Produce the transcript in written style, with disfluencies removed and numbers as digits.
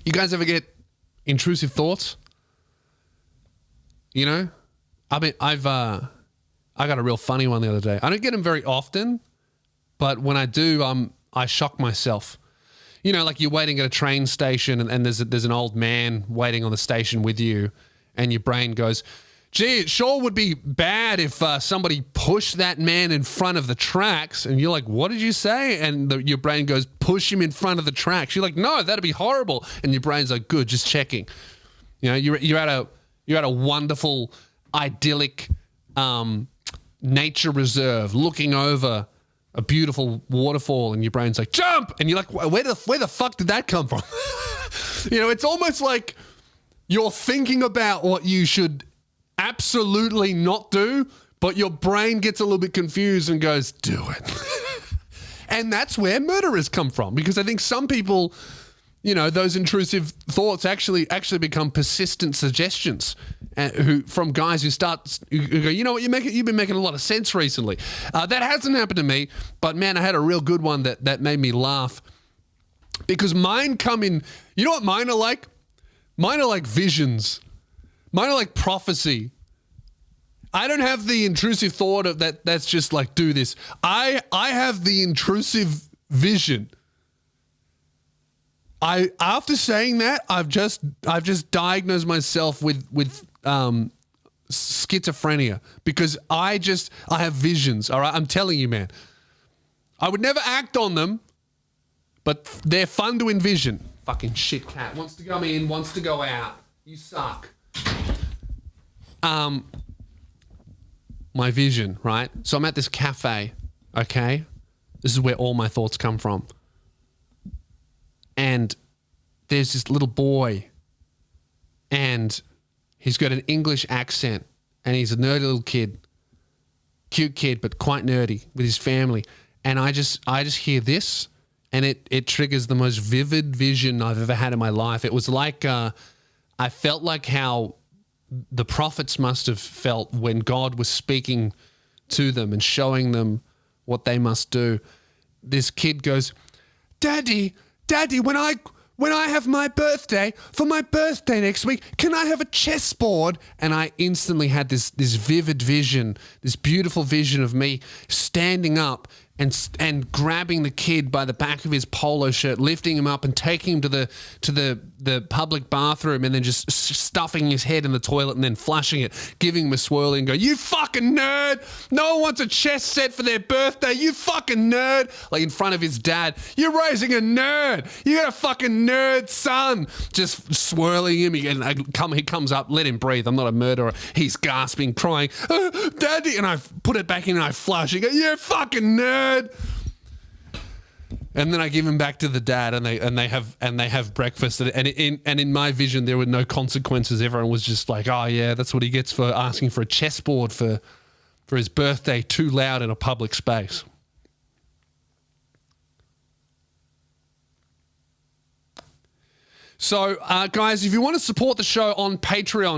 You guys ever get intrusive thoughts? You know? I mean, I got a real funny one the other day. I don't get them very often, but when I do, I shock myself. You know, like you're waiting at a train station and there's an old man waiting on the station with you, and your brain goes, gee, it sure would be bad if somebody pushed that man in front of the tracks. And you're like, what did you say? And your brain goes, push him in front of the tracks. You're like, no, that'd be horrible. And your brain's like, good, just checking. You know, you're at a wonderful, idyllic nature reserve looking over a beautiful waterfall, and your brain's like, jump! And you're like, where the fuck did that come from? You know, it's almost like you're thinking about what you should absolutely not do, but your brain gets a little bit confused and goes, do it. And that's where murderers come from, because I think some people, you know, those intrusive thoughts actually become persistent suggestions, from guys who go, you know what, you've been making a lot of sense recently. That hasn't happened to me, but man, I had a real good one that made me laugh, because mine come in. You know what mine are like? Mine are like visions. Mine are like prophecy. I don't have the intrusive thought of that's just like, do this. I have the intrusive vision. After saying that, I've just diagnosed myself with schizophrenia, because I have visions. All right, I'm telling you, man. I would never act on them, but they're fun to envision. Fucking shit cat wants to come in, wants to go out. You suck. My vision, right? So I'm at this cafe, okay? This is where all my thoughts come from. And there's this little boy, and he's got an English accent, and he's a nerdy little kid. Cute kid, but quite nerdy with his family. And I just hear this, and it triggers the most vivid vision I've ever had in my life. It was like, I felt like how the prophets must have felt when God was speaking to them and showing them what they must do. This kid goes, Daddy, when I have my birthday, for my birthday next week, can I have a chessboard? And I instantly had this vivid vision, this beautiful vision of me standing up and grabbing the kid by the back of his polo shirt, lifting him up and taking him to the public bathroom, and then just stuffing his head in the toilet and then flushing it, giving him a swirly and go, you fucking nerd! No one wants a chess set for their birthday, you fucking nerd! Like in front of his dad, you're raising a nerd! You got a fucking nerd son! Just swirling him, he comes up, let him breathe, I'm not a murderer. He's gasping, crying, Daddy! And I put it back in and I flush. He goes, you fucking nerd! And then I give him back to the dad, and they have breakfast, and in my vision there were no consequences. Everyone was just like, oh yeah, that's what he gets for asking for a chessboard for his birthday too loud in a public space. So guys, if you want to support the show on Patreon,